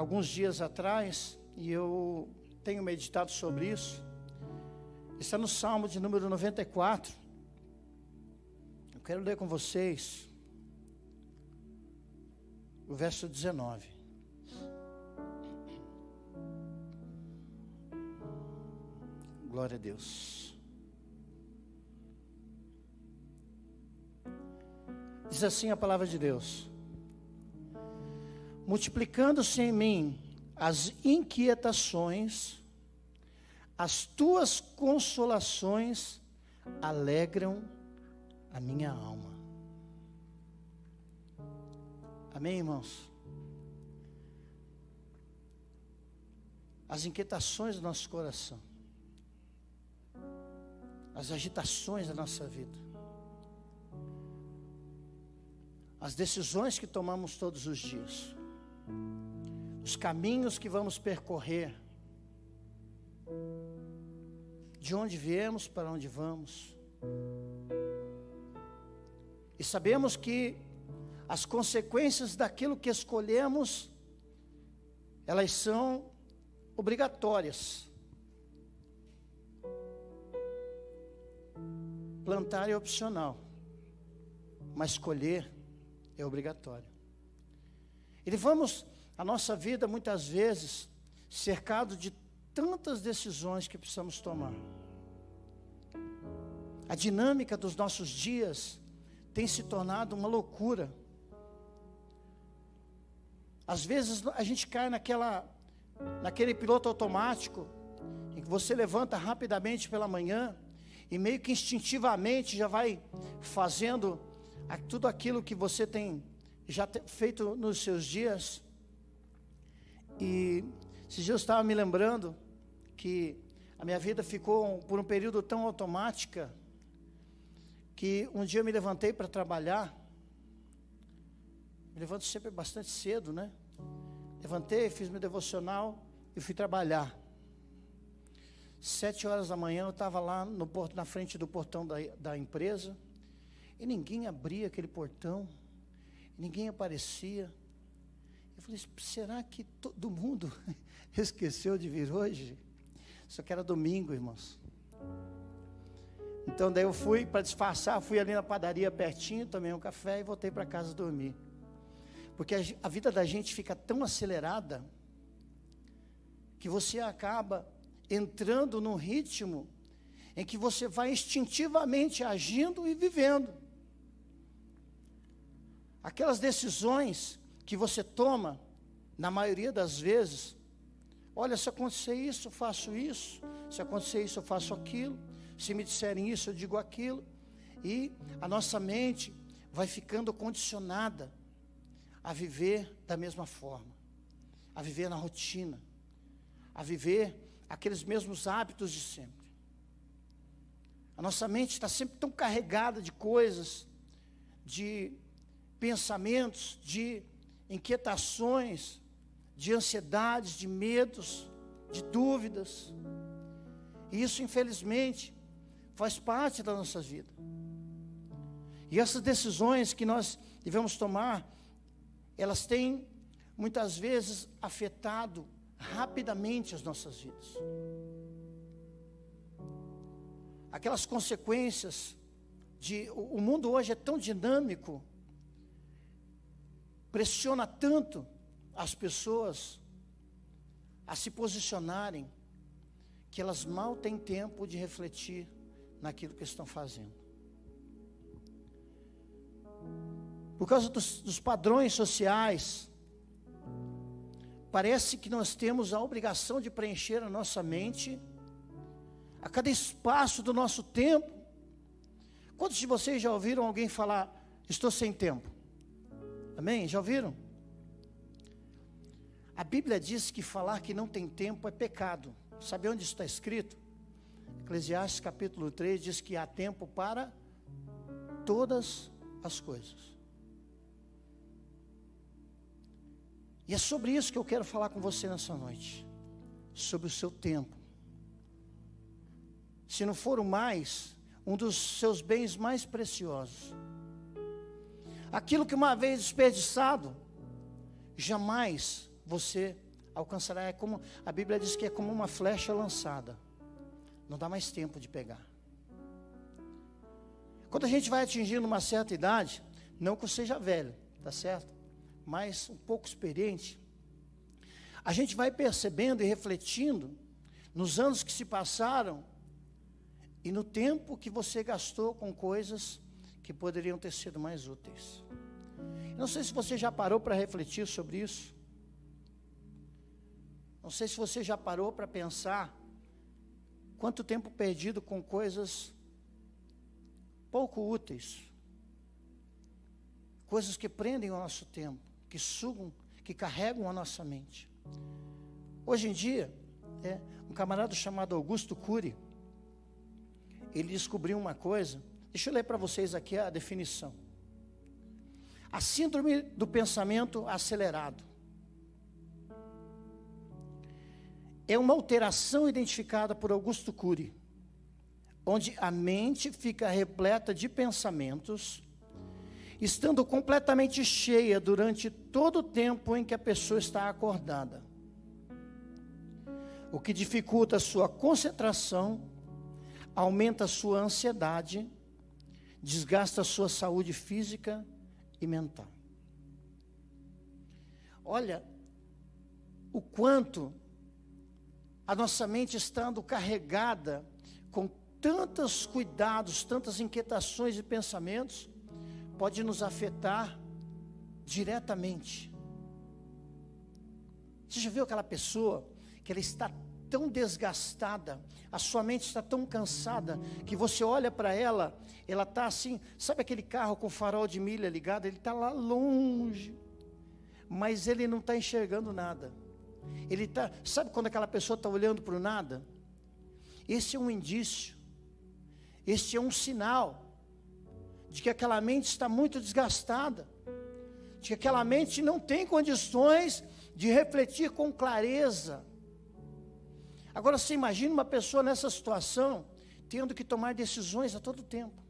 alguns dias atrás, e eu tenho meditado sobre isso. Está no Salmo de número 94. Eu quero ler com vocês o verso 19. Glória a Deus. Diz assim a palavra de Deus: multiplicando-se em mim as inquietações, as tuas consolações alegram a minha alma. Amém, irmãos? As inquietações do nosso coração, as agitações da nossa vida, as decisões que tomamos todos os dias, os caminhos que vamos percorrer, de onde viemos para onde vamos. E sabemos que as consequências daquilo que escolhemos, elas são obrigatórias. Plantar é opcional, mas escolher é obrigatório. E levamos a nossa vida muitas vezes cercado de tantas decisões que precisamos tomar. A dinâmica dos nossos dias tem se tornado uma loucura. Às vezes a gente cai naquele piloto automático, em que você levanta rapidamente pela manhã e meio que instintivamente já vai fazendo tudo aquilo que você tem já feito nos seus dias. E esses dias eu estava me lembrando que a minha vida ficou por um período tão automática, que um dia eu me levantei para trabalhar. Me levanto sempre bastante cedo, né? Levantei, fiz meu devocional e fui trabalhar. 7 horas da manhã eu estava lá na frente do portão da empresa, e ninguém abria aquele portão, ninguém aparecia. Eu falei, será que todo mundo esqueceu de vir hoje? Só que era domingo, irmãos. Então daí eu fui para disfarçar, fui ali na padaria pertinho, tomei um café e voltei para casa dormir. Porque a vida da gente fica tão acelerada, que você acaba entrando num ritmo em que você vai instintivamente agindo e vivendo. Aquelas decisões que você toma, na maioria das vezes, olha, se acontecer isso, eu faço isso, se acontecer isso, eu faço aquilo, se me disserem isso, eu digo aquilo, e a nossa mente vai ficando condicionada a viver da mesma forma, a viver na rotina, a viver aqueles mesmos hábitos de sempre. A nossa mente está sempre tão carregada de coisas, de pensamentos, de inquietações, de ansiedades, de medos, de dúvidas. E isso, infelizmente, faz parte da nossa vida. E essas decisões que nós devemos tomar, elas têm, muitas vezes, afetado rapidamente as nossas vidas. Aquelas consequências o mundo hoje é tão dinâmico, pressiona tanto as pessoas a se posicionarem, que elas mal têm tempo de refletir naquilo que estão fazendo. Por causa dos padrões sociais, parece que nós temos a obrigação de preencher a nossa mente a cada espaço do nosso tempo. Quantos de vocês já ouviram alguém falar, estou sem tempo? Amém? Já ouviram? A Bíblia diz que falar que não tem tempo é pecado. Sabe onde isso está escrito? Eclesiastes capítulo 3 diz que há tempo para todas as coisas. E é sobre isso que eu quero falar com você nessa noite. Sobre o seu tempo. Se não for o mais, um dos seus bens mais preciosos. Aquilo que uma vez desperdiçado, jamais você alcançará. É como a Bíblia diz que é como uma flecha lançada. Não dá mais tempo de pegar. Quando a gente vai atingindo uma certa idade, não que eu seja velho, tá certo? Mas um pouco experiente, a gente vai percebendo e refletindo nos anos que se passaram e no tempo que você gastou com coisas que poderiam ter sido mais úteis. Não sei se você já parou para refletir sobre isso. Não sei se você já parou para pensar quanto tempo perdido com coisas pouco úteis. Coisas que prendem o nosso tempo, que sugam, que carregam a nossa mente. Hoje em dia, um camarada chamado Augusto Cury, ele descobriu uma coisa. Deixa eu ler para vocês aqui a definição. A síndrome do pensamento acelerado é uma alteração identificada por Augusto Cury, onde a mente fica repleta de pensamentos, estando completamente cheia durante todo o tempo em que a pessoa está acordada, o que dificulta a sua concentração, aumenta a sua ansiedade, desgasta a sua saúde física e mental. Olha o quanto a nossa mente estando carregada com tantos cuidados, tantas inquietações e pensamentos, pode nos afetar diretamente. Você já viu aquela pessoa que ela está tão desgastada, a sua mente está tão cansada, que você olha para ela, ela está assim, sabe aquele carro com farol de milha ligado? Ele está lá longe, mas ele não está enxergando nada. Ele está, sabe quando aquela pessoa está olhando para o nada? Esse é um indício, este é um sinal de que aquela mente está muito desgastada, de que aquela mente não tem condições de refletir com clareza. Agora você imagina uma pessoa nessa situação, tendo que tomar decisões a todo tempo.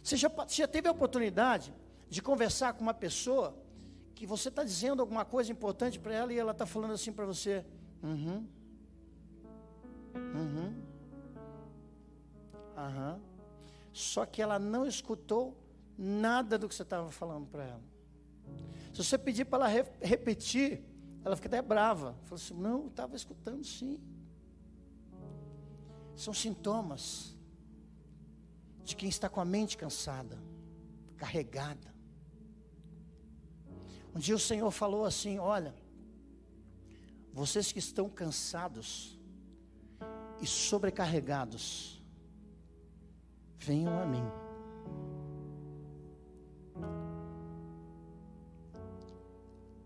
Você já teve a oportunidade de conversar com uma pessoa, que você está dizendo alguma coisa importante para ela, e ela está falando assim para você, só que ela não escutou nada do que você estava falando para ela. Se você pedir para ela repetir, ela fica até brava. Fala assim, não, eu estava escutando sim. São sintomas de quem está com a mente cansada, carregada. Um dia o Senhor falou assim, olha, vocês que estão cansados e sobrecarregados, venham a mim.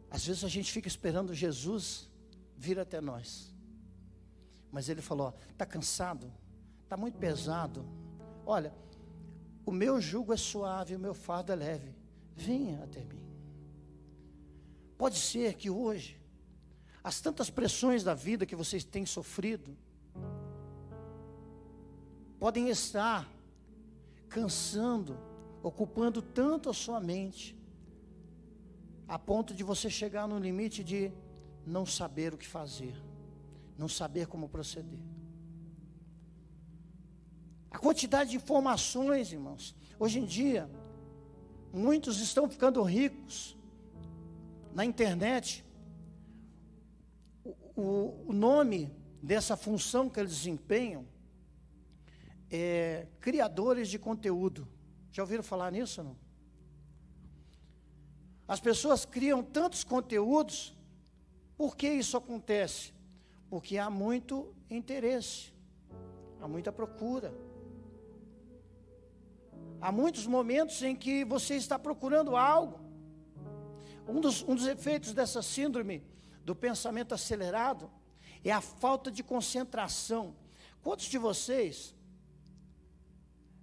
Às vezes a gente fica esperando Jesus vir até nós. Mas ele falou, está cansado? Está muito pesado? Olha, o meu jugo é suave, o meu fardo é leve. Venha até mim. Pode ser que hoje, as tantas pressões da vida que vocês têm sofrido, podem estar cansando, ocupando tanto a sua mente, a ponto de você chegar no limite de não saber o que fazer, não saber como proceder. A quantidade de informações, irmãos, hoje em dia, muitos estão ficando ricos na internet. O nome dessa função que eles desempenham é criadores de conteúdo. Já ouviram falar nisso ou não? As pessoas criam tantos conteúdos. Por que isso acontece? Porque há muito interesse, há muita procura. Há muitos momentos em que você está procurando algo. Um dos efeitos dessa síndrome do pensamento acelerado é a falta de concentração. Quantos de vocês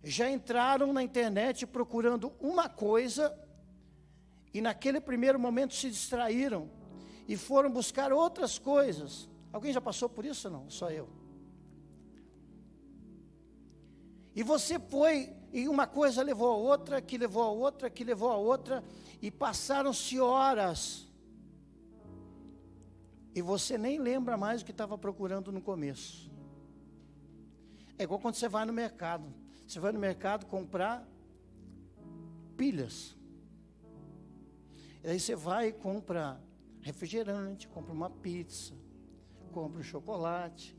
já entraram na internet procurando uma coisa e naquele primeiro momento se distraíram e foram buscar outras coisas? Alguém já passou por isso ou não? Só eu. E você foi, e uma coisa levou a outra, que levou a outra, que levou a outra, e passaram-se horas e você nem lembra mais o que estava procurando no começo. É igual quando você vai no mercado. Você vai no mercado comprar pilhas. E aí você vai e compra refrigerante, compra uma pizza, compra um chocolate.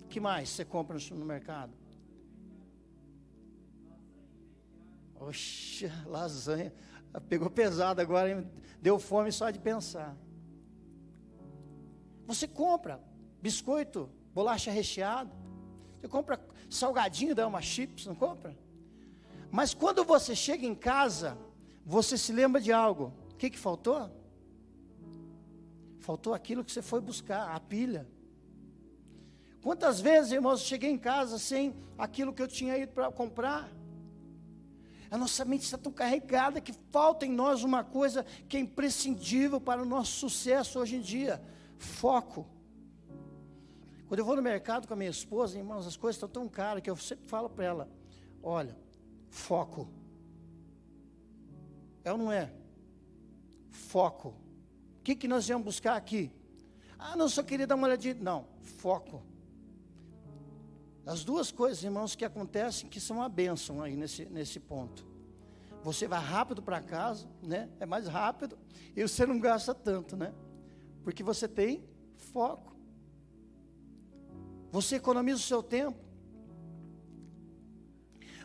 O que mais você compra no mercado? Oxe, lasanha. Pegou pesado agora, hein? Deu fome só de pensar. Você compra biscoito, bolacha recheada. Você compra salgadinho da Alma Chips, não compra? Mas quando você chega em casa, você se lembra de algo. O que faltou? Faltou aquilo que você foi buscar, a pilha. Quantas vezes, irmãos, eu cheguei em casa sem aquilo que eu tinha ido para comprar? A nossa mente está tão carregada que falta em nós uma coisa que é imprescindível para o nosso sucesso hoje em dia: foco. Quando eu vou no mercado com a minha esposa, irmãos, as coisas estão tão caras que eu sempre falo para ela: olha, foco. É ou não é? Foco. O que nós viemos buscar aqui? Ah, não, só queria dar uma olhadinha. Não, foco. As duas coisas, irmãos, que acontecem, que são uma bênção aí nesse ponto. Você vai rápido para casa, né? É mais rápido, e você não gasta tanto, né? Porque você tem foco. Você economiza o seu tempo.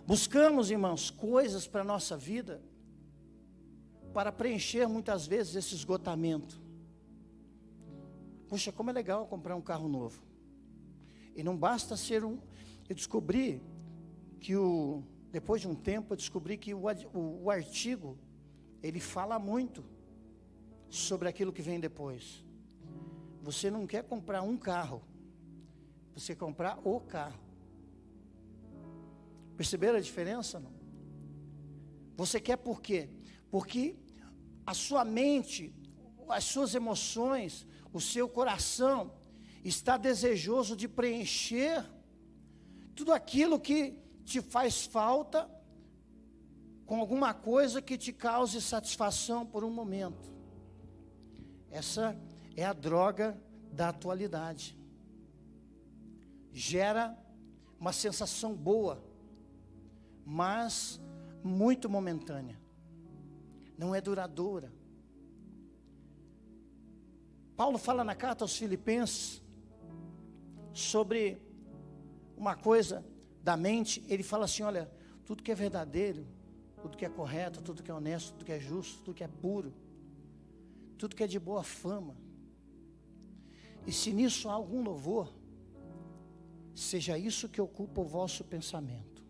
Buscamos, irmãos, coisas para a nossa vida, para preencher muitas vezes esse esgotamento. Puxa, como é legal comprar um carro novo. E não basta ser um... Eu descobri que depois de um tempo, eu descobri que o artigo, ele fala muito sobre aquilo que vem depois. Você não quer comprar um carro, você quer comprar o carro. Perceberam a diferença? Não? Você quer por quê? Porque a sua mente, as suas emoções, o seu coração está desejoso de preencher tudo aquilo que te faz falta com alguma coisa que te cause satisfação por um momento. Essa é a droga da atualidade. Gera uma sensação boa, mas muito momentânea. Não é duradoura. Paulo fala na carta aos Filipenses sobre uma coisa da mente. Ele fala assim: olha, tudo que é verdadeiro, tudo que é correto, tudo que é honesto, tudo que é justo, tudo que é puro, tudo que é de boa fama, e se nisso há algum louvor, seja isso que ocupa o vosso pensamento.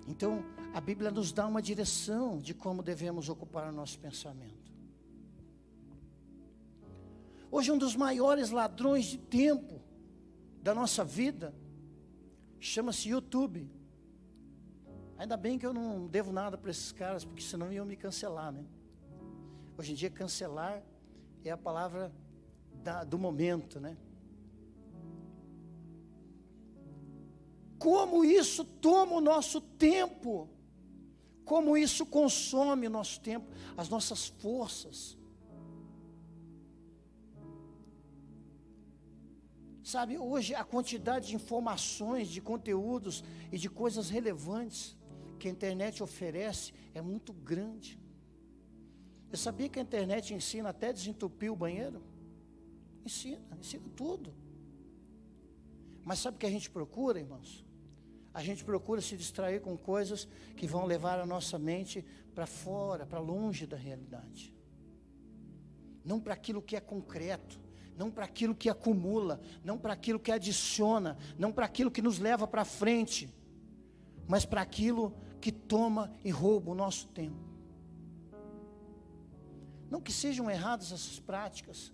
Então, a Bíblia nos dá uma direção de como devemos ocupar o nosso pensamento. Hoje, um dos maiores ladrões de tempo da nossa vida chama-se YouTube. Ainda bem que eu não devo nada para esses caras, porque senão iam me cancelar, né? Hoje em dia, cancelar é a palavra do momento, né? Como isso toma o nosso tempo, como isso consome o nosso tempo, as nossas forças. Sabe, hoje a quantidade de informações, de conteúdos e de coisas relevantes que a internet oferece é muito grande. Eu sabia que a internet ensina até desentupir o banheiro? Ensina tudo. Mas sabe o que a gente procura, irmãos? A gente procura se distrair com coisas que vão levar a nossa mente para fora, para longe da realidade. Não para aquilo que é concreto, não para aquilo que acumula, não para aquilo que adiciona, não para aquilo que nos leva para frente, mas para aquilo que toma e rouba o nosso tempo. Não que sejam erradas essas práticas,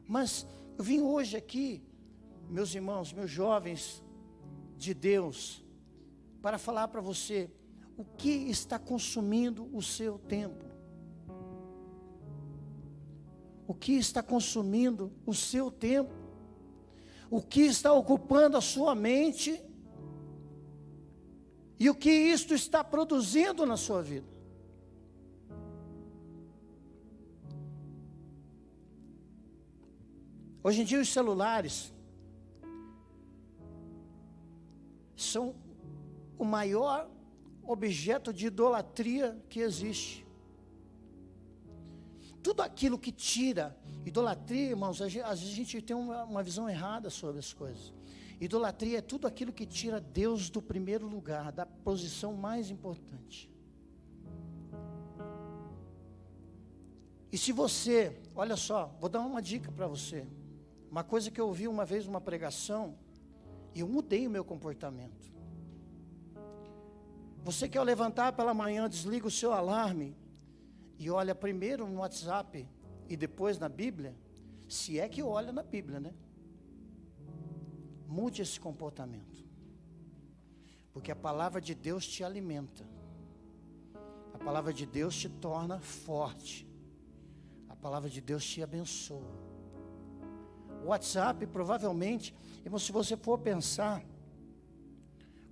mas eu vim hoje aqui, meus irmãos, meus jovens de Deus, para falar para você o que está consumindo o seu tempo. O que está consumindo o seu tempo? O que está ocupando a sua mente? E o que isto está produzindo na sua vida? Hoje em dia os celulares são o maior objeto de idolatria que existe. Tudo aquilo que tira, idolatria, irmãos, às vezes a gente tem uma visão errada sobre as coisas. Idolatria é tudo aquilo que tira Deus do primeiro lugar, da posição mais importante. E se você, olha só, vou dar uma dica para você. Uma coisa que eu ouvi uma vez numa pregação, e eu mudei o meu comportamento. Você que ao levantar pela manhã desliga o seu alarme e olha primeiro no WhatsApp e depois na Bíblia, se é que olha na Bíblia, né? Mude esse comportamento, porque a palavra de Deus te alimenta, a palavra de Deus te torna forte, a palavra de Deus te abençoa. O WhatsApp, provavelmente, irmão, se você for pensar,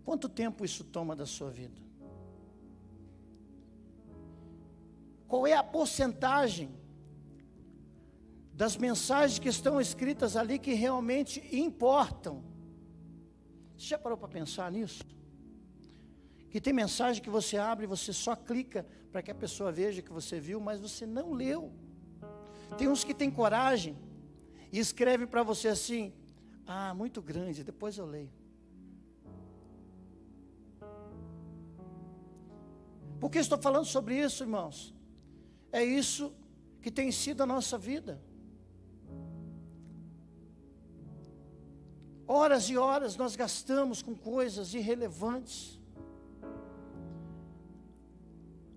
quanto tempo isso toma da sua vida? Qual é a porcentagem das mensagens que estão escritas ali que realmente importam? Você já parou para pensar nisso? Que tem mensagem que você abre e você só clica para que a pessoa veja que você viu, mas você não leu. Tem uns que têm coragem e escrevem para você assim: ah, muito grande, depois eu leio. Por que estou falando sobre isso, irmãos? É isso que tem sido a nossa vida. Horas e horas nós gastamos com coisas irrelevantes.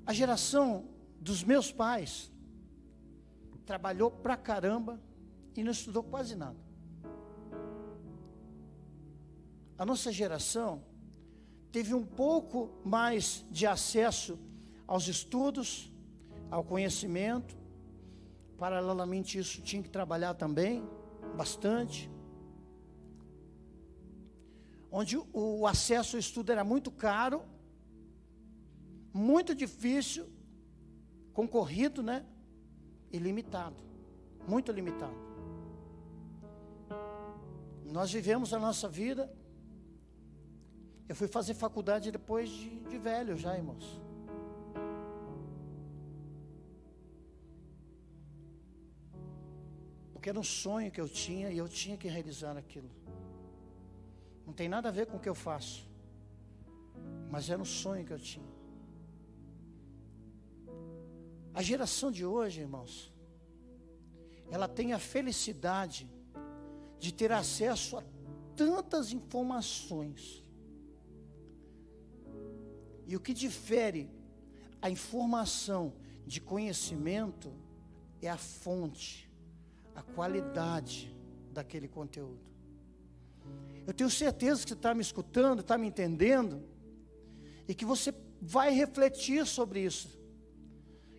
A geração dos meus pais trabalhou pra caramba e não estudou quase nada. A nossa geração teve um pouco mais de acesso aos estudos, ao conhecimento. Paralelamente isso tinha que trabalhar também, bastante. Onde o acesso ao estudo era muito caro, muito difícil, concorrido, né? E limitado, muito limitado. Nós vivemos a nossa vida. Eu fui fazer faculdade depois de velho já, irmãos. Porque era um sonho que eu tinha e eu tinha que realizar aquilo. Não tem nada a ver com o que eu faço, mas era um sonho que eu tinha. A geração de hoje, irmãos, ela tem a felicidade de ter acesso a tantas informações. E o que difere a informação de conhecimento é a fonte, a qualidade daquele conteúdo. Eu tenho certeza que você está me escutando, está me entendendo, e que você vai refletir sobre isso,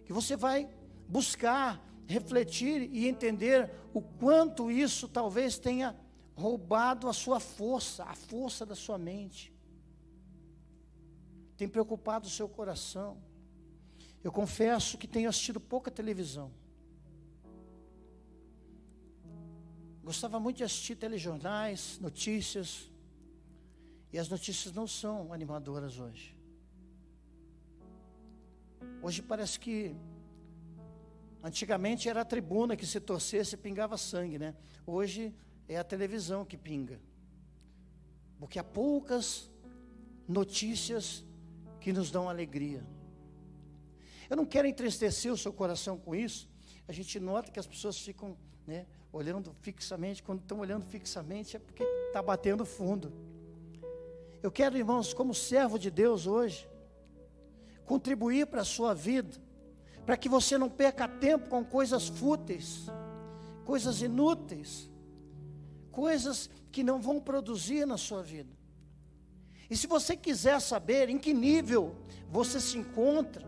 que você vai buscar, refletir e entender o quanto isso talvez tenha roubado a sua força, a força da sua mente, tem preocupado o seu coração. Eu confesso que tenho assistido pouca televisão. Gostava muito de assistir telejornais, notícias, e as notícias não são animadoras hoje. Hoje parece que, antigamente era a tribuna que se torcesse pingava sangue, né? Hoje é a televisão que pinga, porque há poucas notícias que nos dão alegria. Eu não quero entristecer o seu coração com isso. A gente nota que as pessoas ficam, né, olhando fixamente. Quando estão olhando fixamente é porque está batendo fundo. Eu quero, irmãos, como servo de Deus hoje, contribuir para a sua vida, para que você não perca tempo com coisas fúteis, coisas inúteis, coisas que não vão produzir na sua vida. E se você quiser saber em que nível você se encontra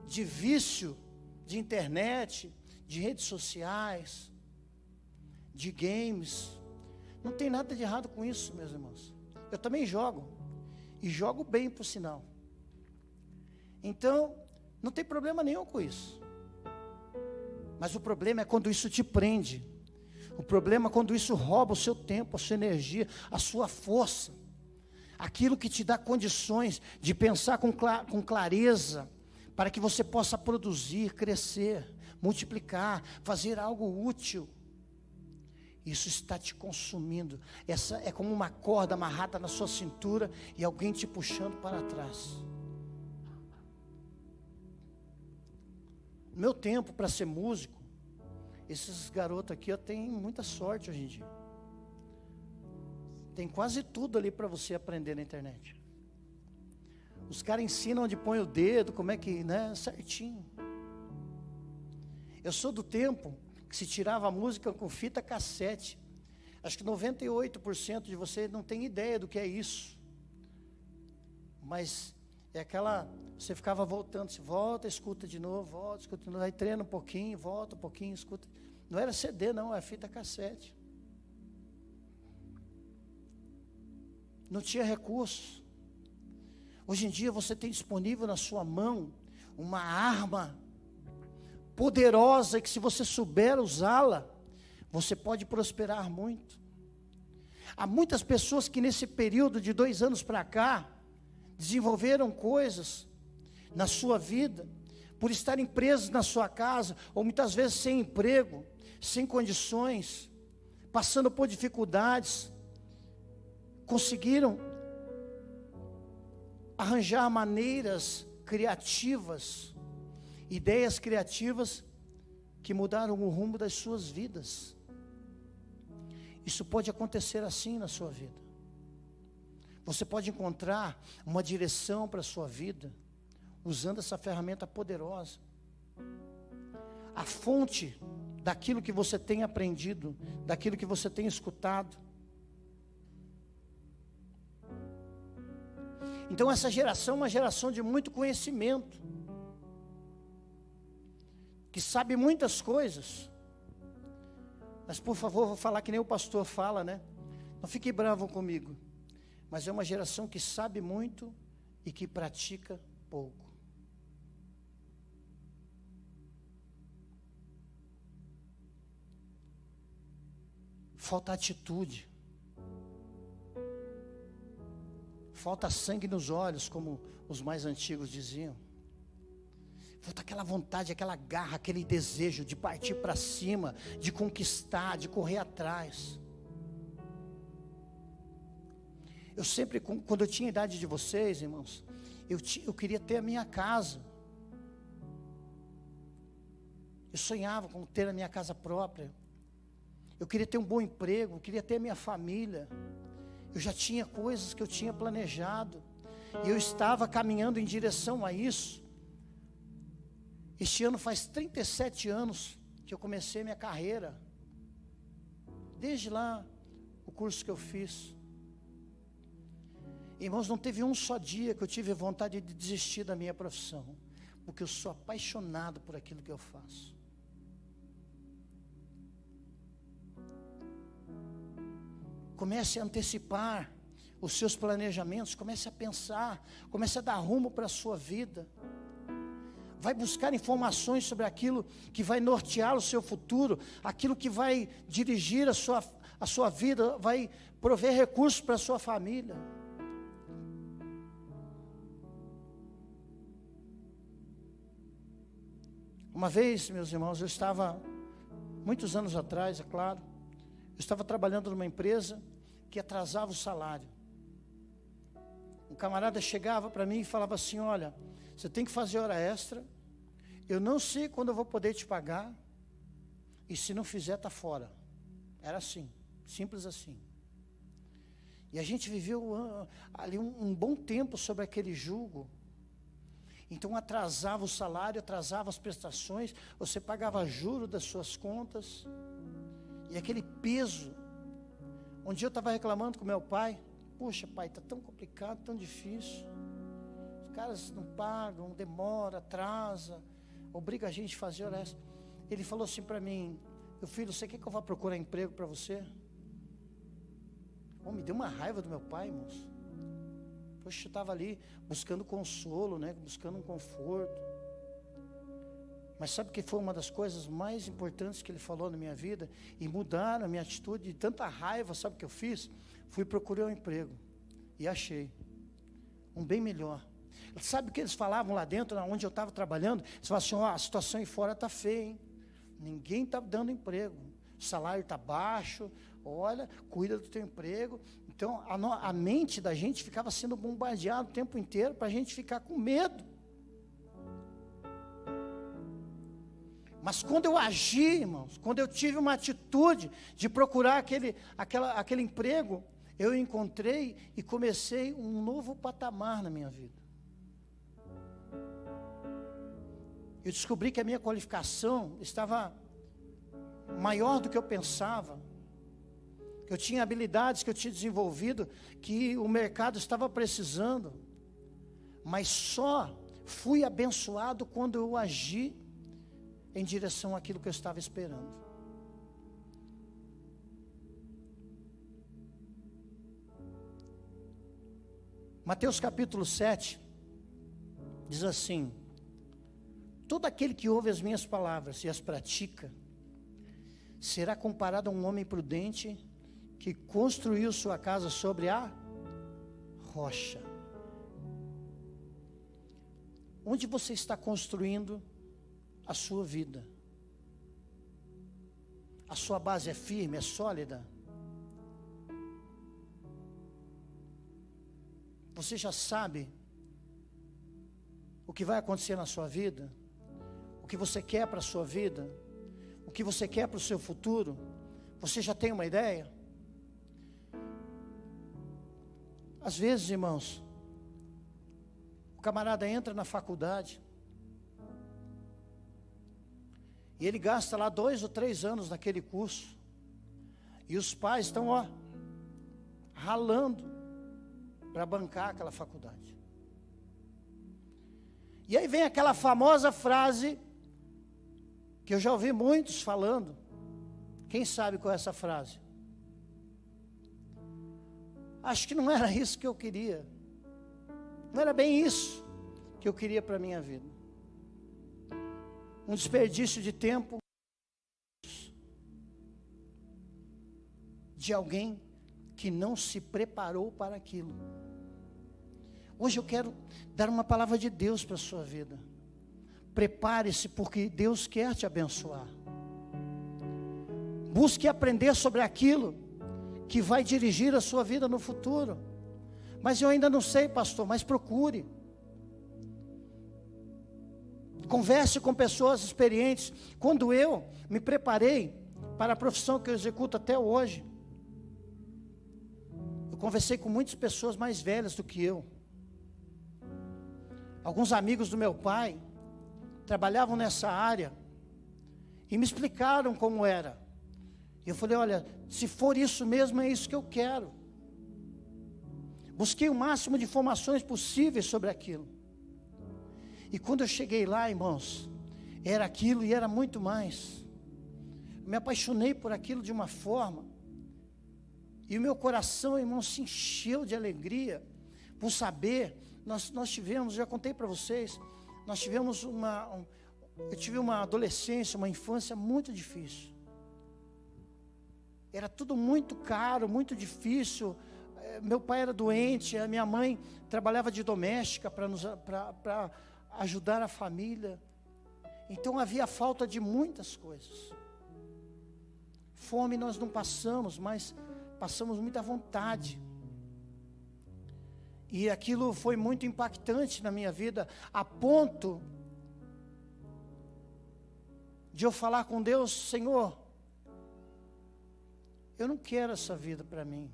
de vício de internet, de redes sociais, de games, não tem nada de errado com isso, meus irmãos. Eu também jogo, e jogo bem, por sinal. Então, não tem problema nenhum com isso. Mas o problema é quando isso te prende, O problema é quando isso rouba o seu tempo, a sua energia, a sua força. Aquilo que te dá condições de pensar com clareza, para que você possa produzir, crescer, multiplicar, fazer algo útil. Isso está te consumindo. Essa é como uma corda amarrada na sua cintura e alguém te puxando para trás. No meu tempo, para ser músico, esses garotos aqui têm muita sorte hoje em dia. Tem quase tudo ali para você aprender na internet. Os caras ensinam onde põe o dedo, como é que, né, certinho. Eu sou do tempo que se tirava a música com fita cassete. Acho que 98% de vocês não tem ideia do que é isso. Mas é aquela, você ficava voltando, você volta, escuta de novo, volta, escuta de novo, aí treina um pouquinho, volta um pouquinho, escuta. Não era CD não, era fita cassete. Não tinha recursos. Hoje em dia você tem disponível na sua mão uma arma poderosa que, se você souber usá-la, você pode prosperar muito. Há muitas pessoas que nesse período de 2 anos para cá desenvolveram coisas na sua vida, por estarem presos na sua casa, ou muitas vezes sem emprego, sem condições, passando por dificuldades, conseguiram arranjar maneiras criativas, ideias criativas que mudaram o rumo das suas vidas. Isso pode acontecer assim na sua vida. Você pode encontrar uma direção para a sua vida usando essa ferramenta poderosa. A fonte daquilo que você tem aprendido, daquilo que você tem escutado. Então essa geração é uma geração de muito conhecimento, que sabe muitas coisas. Mas por favor, vou falar que nem o pastor fala, né? Não fique bravo comigo. Mas é uma geração que sabe muito e que pratica pouco. Falta atitude. Falta sangue nos olhos, como os mais antigos diziam. Falta aquela vontade, aquela garra, aquele desejo de partir para cima, de conquistar, de correr atrás. Eu sempre, quando eu tinha a idade de vocês, irmãos, eu queria ter a minha casa. Eu sonhava com ter a minha casa própria. Eu queria ter um bom emprego, eu queria ter a minha família. Eu já tinha coisas que eu tinha planejado, e eu estava caminhando em direção a isso. Este ano faz 37 anos que eu comecei minha carreira. Desde lá, o curso que eu fiz. Irmãos, não teve um só dia que eu tive vontade de desistir da minha profissão, porque eu sou apaixonado por aquilo que eu faço. Comece a antecipar os seus planejamentos, comece a pensar, comece a dar rumo para a sua vida. Vai buscar informações sobre aquilo que vai nortear o seu futuro, aquilo que vai dirigir a sua vida, vai prover recursos para a sua família. Uma vez, meus irmãos, eu estava, muitos anos atrás, é claro, eu estava trabalhando numa empresa que atrasava o salário. Um camarada chegava para mim e falava assim: olha, você tem que fazer hora extra, eu não sei quando eu vou poder te pagar, e se não fizer, está fora. Era assim, simples assim. E a gente viveu ali um bom tempo sobre aquele jugo. Então atrasava o salário, atrasava as prestações, você pagava juros das suas contas, e aquele peso. Um dia eu estava reclamando com meu pai: poxa pai, está tão complicado, tão difícil, os caras não pagam, demora, atrasa, obriga a gente a fazer hora extra. Ele falou assim para mim: meu filho, você quer que eu vá procurar emprego para você? Me deu uma raiva do meu pai, irmãos. Poxa, eu estava ali buscando consolo, né? Buscando um conforto. Mas sabe que foi uma das coisas mais importantes que ele falou na minha vida? E mudaram a minha atitude de tanta raiva, sabe o que eu fiz? Fui procurar um emprego. E achei. Um bem melhor. Sabe o que eles falavam lá dentro, onde eu estava trabalhando? Eles falavam assim, a situação aí fora está feia, hein? Ninguém está dando emprego. O salário está baixo. Olha, cuida do teu emprego. Então, a mente da gente ficava sendo bombardeada o tempo inteiro para a gente ficar com medo. Mas quando eu agi, irmãos, quando eu tive uma atitude de procurar aquele emprego, eu encontrei e comecei um novo patamar na minha vida. Eu descobri que a minha qualificação estava maior do que eu pensava. Que eu tinha habilidades que eu tinha desenvolvido, que o mercado estava precisando. Mas só fui abençoado quando eu agi em direção àquilo que eu estava esperando. Mateus capítulo 7 diz assim: todo aquele que ouve as minhas palavras e as pratica, será comparado a um homem prudente que construiu sua casa sobre a rocha. Onde você está construindo a sua vida? A sua base é firme, é sólida? Você já sabe o que vai acontecer na sua vida? O que você quer para a sua vida? O que você quer para o seu futuro? Você já tem uma ideia? Às vezes, irmãos, o camarada entra na faculdade e ele gasta lá 2 ou 3 anos naquele curso, e os pais estão, ralando para bancar aquela faculdade. E aí vem aquela famosa frase, que eu já ouvi muitos falando. Quem sabe qual é essa frase? Acho que não era isso que eu queria. Não era bem isso que eu queria para a minha vida. Um desperdício de tempo de alguém que não se preparou para aquilo. Hoje eu quero dar uma palavra de Deus para a sua vida. Prepare-se, porque Deus quer te abençoar. Busque aprender sobre aquilo que vai dirigir a sua vida no futuro. Mas eu ainda não sei, pastor, mas procure. Converse com pessoas experientes. Quando eu me preparei para a profissão que eu executo até hoje, eu conversei com muitas pessoas mais velhas do que eu. Alguns amigos do meu pai trabalhavam nessa área e me explicaram como era. E eu falei, olha, se for isso mesmo, é isso que eu quero. Busquei o máximo de informações possíveis sobre aquilo. E quando eu cheguei lá, irmãos, era aquilo e era muito mais. Eu me apaixonei por aquilo de uma forma, e o meu coração, irmão, se encheu de alegria por saber. Nós tivemos, já contei para vocês, nós tivemos eu tive uma adolescência, uma infância muito difícil. Era tudo muito caro, muito difícil. Meu pai era doente, a minha mãe trabalhava de doméstica para ajudar a família. Então havia falta de muitas coisas. Fome nós não passamos, mas passamos muita vontade. E aquilo foi muito impactante na minha vida, a ponto de eu falar com Deus, Senhor, eu não quero essa vida para mim.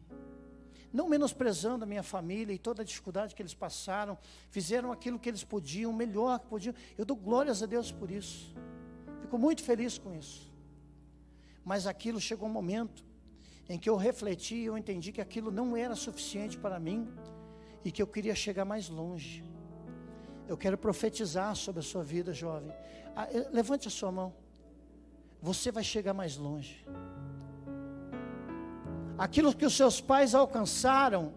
Não menosprezando a minha família e toda a dificuldade que eles passaram, fizeram aquilo que eles podiam, o melhor que podiam. Eu dou glórias a Deus por isso. Fico muito feliz com isso. Mas aquilo chegou um momento em que eu refleti e eu entendi que aquilo não era suficiente para mim e que eu queria chegar mais longe. Eu quero profetizar sobre a sua vida, jovem. Levante a sua mão. Você vai chegar mais longe. Aquilo que os seus pais alcançaram,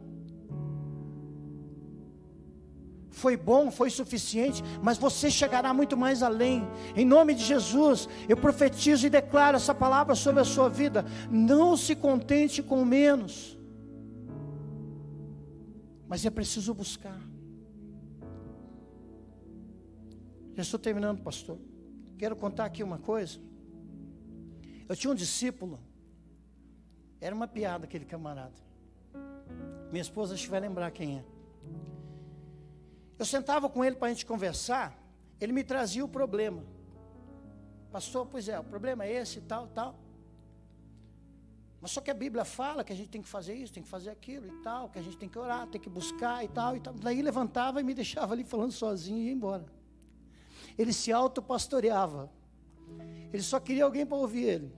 foi bom, foi suficiente, mas você chegará muito mais além. Em nome de Jesus, eu profetizo e declaro essa palavra sobre a sua vida. Não se contente com menos, mas é preciso buscar. Já estou terminando, pastor. Quero contar aqui uma coisa. Eu tinha um discípulo, era uma piada aquele camarada. Minha esposa acho que vai lembrar quem é. Eu sentava com ele para a gente conversar, ele me trazia o problema. Pastor, pois é, o problema é esse, tal, tal. Mas só que a Bíblia fala que a gente tem que fazer isso, tem que fazer aquilo e tal, que a gente tem que orar, tem que buscar e tal, e tal. Daí levantava e me deixava ali falando sozinho e ia embora. Ele se autopastoreava. Ele só queria alguém para ouvir ele.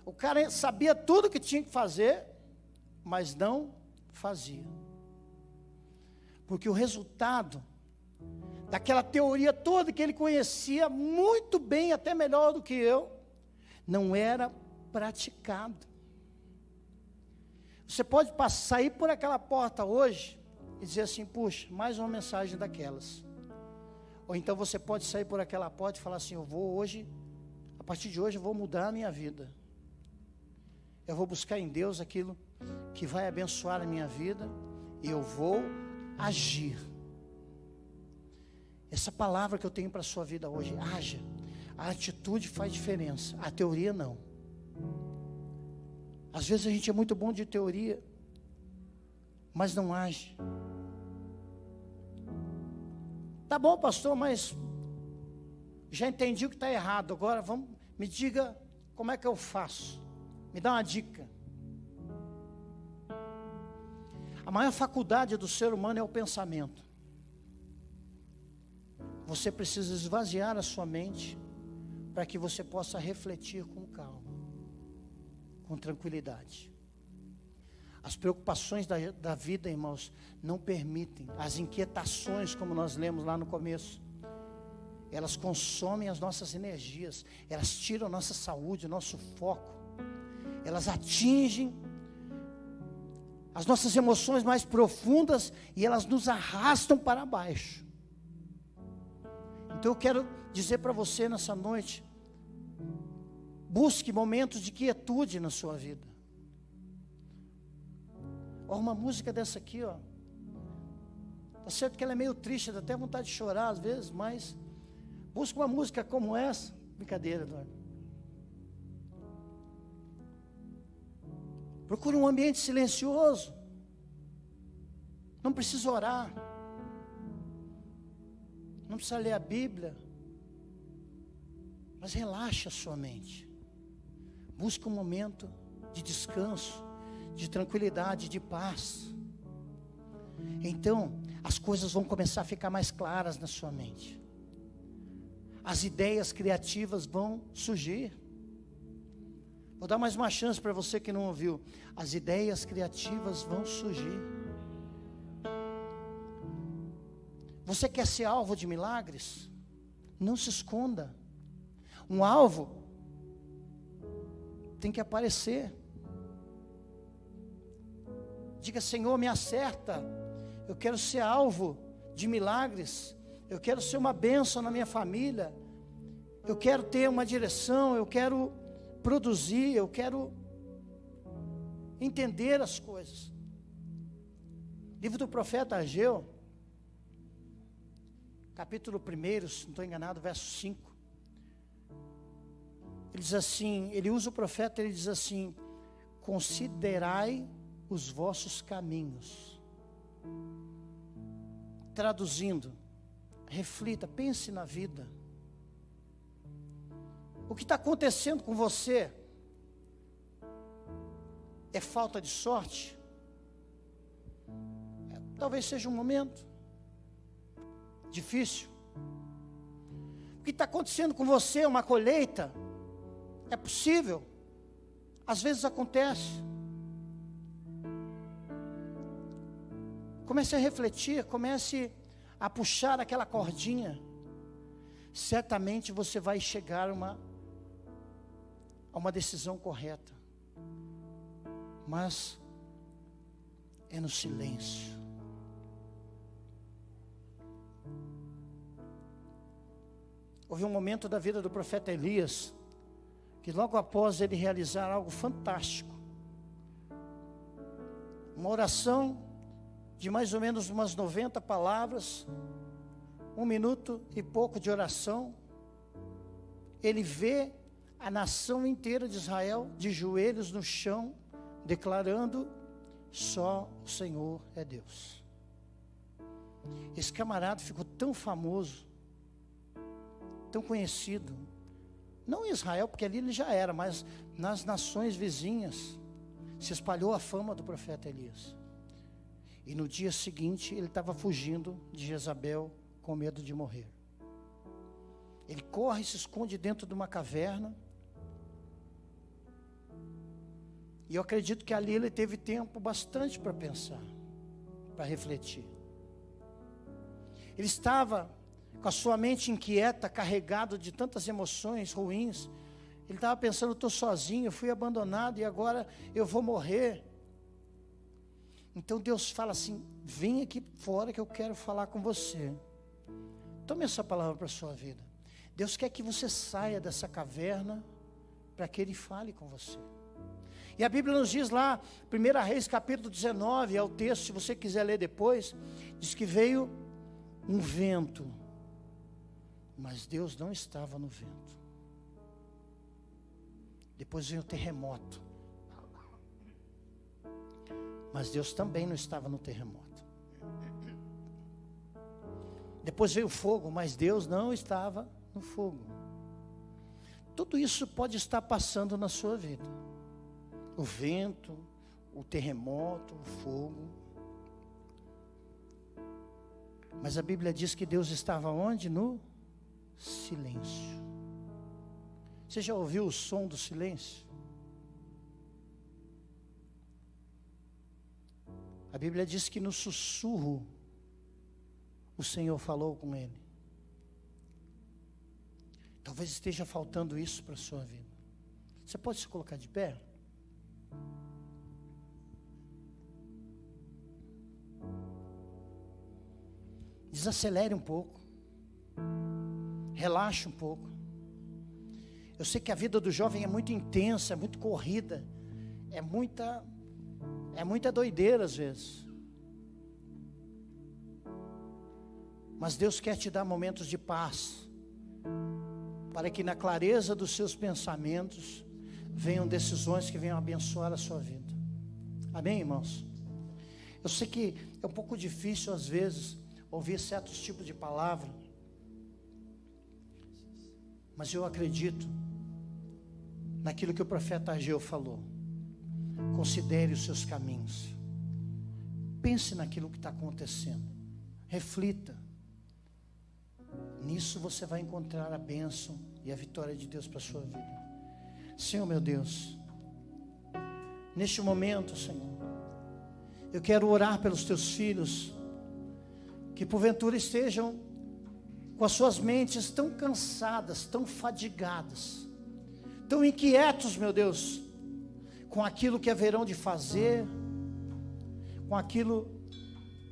O cara sabia tudo que tinha que fazer, mas não fazia. Porque o resultado daquela teoria toda que ele conhecia muito bem, até melhor do que eu, não era praticado. Você pode sair por aquela porta hoje e dizer assim, puxa, mais uma mensagem daquelas. Ou então você pode sair por aquela porta e falar assim, eu vou hoje, a partir de hoje eu vou mudar a minha vida. Eu vou buscar em Deus aquilo que vai abençoar a minha vida e eu vou agir. Essa palavra que eu tenho para a sua vida hoje, haja. A atitude faz diferença, a teoria não. Às vezes a gente é muito bom de teoria, mas não age. Tá bom, pastor, mas já entendi o que está errado. Agora me diga como é que eu faço. Me dá uma dica. A maior faculdade do ser humano é o pensamento. Você precisa esvaziar a sua mente para que você possa refletir com calma, com tranquilidade. As preocupações da vida, irmãos, não permitem. As inquietações, como nós lemos lá no começo, elas consomem as nossas energias, elas tiram a nossa saúde, o nosso foco, elas atingem as nossas emoções mais profundas e elas nos arrastam para baixo. Então eu quero dizer para você nessa noite, busque momentos de quietude na sua vida. Ó, uma música dessa aqui, ó. Tá certo que ela é meio triste, dá até vontade de chorar às vezes, mas busque uma música como essa. Brincadeira, Eduardo. Procure um ambiente silencioso. Não precisa orar. Não precisa ler a Bíblia. Mas relaxe a sua mente. Busque um momento de descanso, de tranquilidade, de paz. Então, as coisas vão começar a ficar mais claras na sua mente. As ideias criativas vão surgir. Vou dar mais uma chance para você que não ouviu. As ideias criativas vão surgir. Você quer ser alvo de milagres? Não se esconda. Um alvo tem que aparecer. Diga, Senhor, me acerta. Eu quero ser alvo de milagres. Eu quero ser uma bênção na minha família. Eu quero ter uma direção. Eu quero produzir. Eu quero entender as coisas. Livro do profeta Ageu, capítulo 1, se não estou enganado, verso 5. Ele diz assim, ele usa o profeta, ele diz assim: considerai os vossos caminhos. Traduzindo, reflita, pense na vida. O que está acontecendo com você é falta de sorte? Talvez seja um momento difícil. O que está acontecendo com você é uma colheita? É possível. Às vezes acontece. Comece a refletir, comece a puxar aquela cordinha. Certamente você vai chegar a uma decisão correta. Mas é no silêncio. Houve um momento da vida do profeta Elias, que logo após ele realizar algo fantástico, uma oração de mais ou menos umas 90 palavras, 1 minuto e pouco de oração, ele vê a nação inteira de Israel de joelhos no chão, declarando: só o Senhor é Deus. Esse camarada ficou tão famoso, tão conhecido, não em Israel, porque ali ele já era, mas nas nações vizinhas, se espalhou a fama do profeta Elias. E no dia seguinte, ele estava fugindo de Jezabel, com medo de morrer. Ele corre e se esconde dentro de uma caverna, e eu acredito que ali ele teve tempo bastante para pensar, para refletir. Ele estava com a sua mente inquieta, carregado de tantas emoções ruins. Ele estava pensando: estou sozinho, fui abandonado e agora eu vou morrer. Então Deus fala assim: vem aqui fora que eu quero falar com você. Tome essa palavra para a sua vida. Deus quer que você saia dessa caverna para que Ele fale com você. E a Bíblia nos diz lá, 1 Reis capítulo 19, é o texto, se você quiser ler depois, diz que veio um vento, mas Deus não estava no vento. Depois veio o terremoto, mas Deus também não estava no terremoto. Depois veio o fogo, mas Deus não estava no fogo. Tudo isso pode estar passando na sua vida. O vento, o terremoto, o fogo. Mas a Bíblia diz que Deus estava onde? No silêncio. Você já ouviu o som do silêncio? A Bíblia diz que no sussurro o Senhor falou com ele. Talvez esteja faltando isso para a sua vida. Você pode se colocar de pé? Desacelere um pouco. Relaxe um pouco. Eu sei que a vida do jovem é muito intensa, é muito corrida, é muita doideira às vezes. Mas Deus quer te dar momentos de paz, para que na clareza dos seus pensamentos venham decisões que venham abençoar a sua vida. Amém, irmãos? Eu sei que é um pouco difícil às vezes ouvir certos tipos de palavra, mas eu acredito naquilo que o profeta Ageu falou. Considere os seus caminhos, pense naquilo que está acontecendo, reflita. Nisso você vai encontrar a bênção e a vitória de Deus para a sua vida. Senhor meu Deus, neste momento, Senhor, eu quero orar pelos teus filhos, que porventura estejam com as suas mentes tão cansadas, tão fadigadas, tão inquietos, meu Deus, com aquilo que haverão de fazer, com aquilo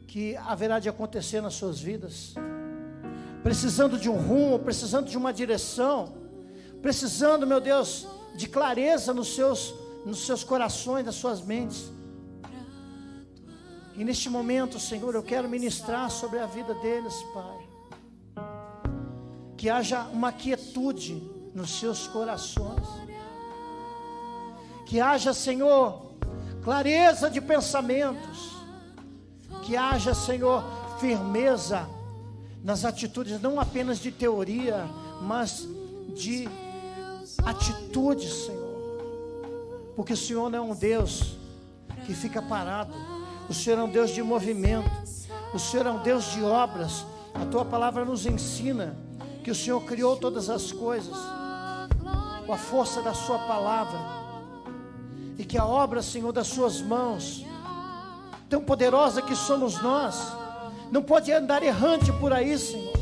que haverá de acontecer nas suas vidas, precisando de um rumo, precisando de uma direção, precisando, meu Deus, de clareza nos seus corações, nas suas mentes. E neste momento, Senhor, eu quero ministrar sobre a vida deles, Pai. Que haja uma quietude nos seus corações. Que haja, Senhor, clareza de pensamentos. Que haja, Senhor, firmeza nas atitudes, não apenas de teoria, mas de atitudes, Senhor. Porque o Senhor não é um Deus que fica parado. O Senhor é um Deus de movimento. O Senhor é um Deus de obras. A Tua palavra nos ensina que o Senhor criou todas as coisas com a força da Sua palavra, e que a obra, Senhor, das Suas mãos, tão poderosa que somos nós, não pode andar errante por aí, Senhor,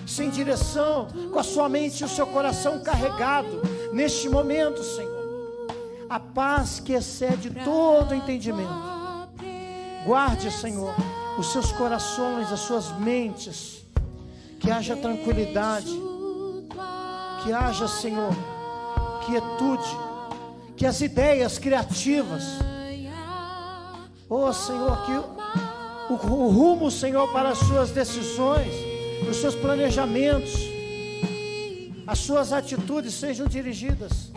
sem direção, com a sua mente e o seu coração carregado. Neste momento, Senhor, a paz que excede todo entendimento, guarde, Senhor, os seus corações, as suas mentes, que haja tranquilidade, Que haja, Senhor, quietude, que as ideias criativas, oh Senhor, que o rumo, Senhor, para as suas decisões, os seus planejamentos, as suas atitudes sejam dirigidas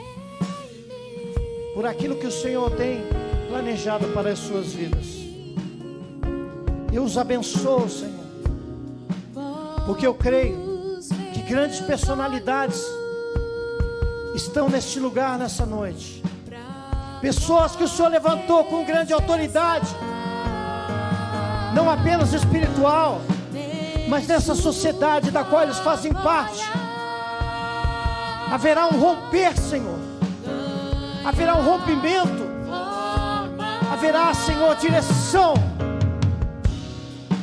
por aquilo que o Senhor tem planejado para as suas vidas. Eu os abençoo, Senhor, porque eu creio que grandes personalidades estão neste lugar nessa noite. Pessoas que o Senhor levantou com grande autoridade, não apenas espiritual, mas nessa sociedade da qual eles fazem parte. Haverá um romper, Senhor. Haverá um rompimento. Haverá, Senhor, direção.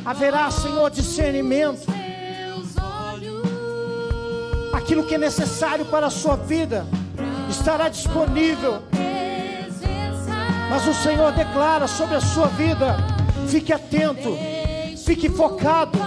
Haverá, Senhor, discernimento. Aquilo que é necessário para a sua vida estará disponível. Mas o Senhor declara sobre a sua vida: fique atento, fique focado,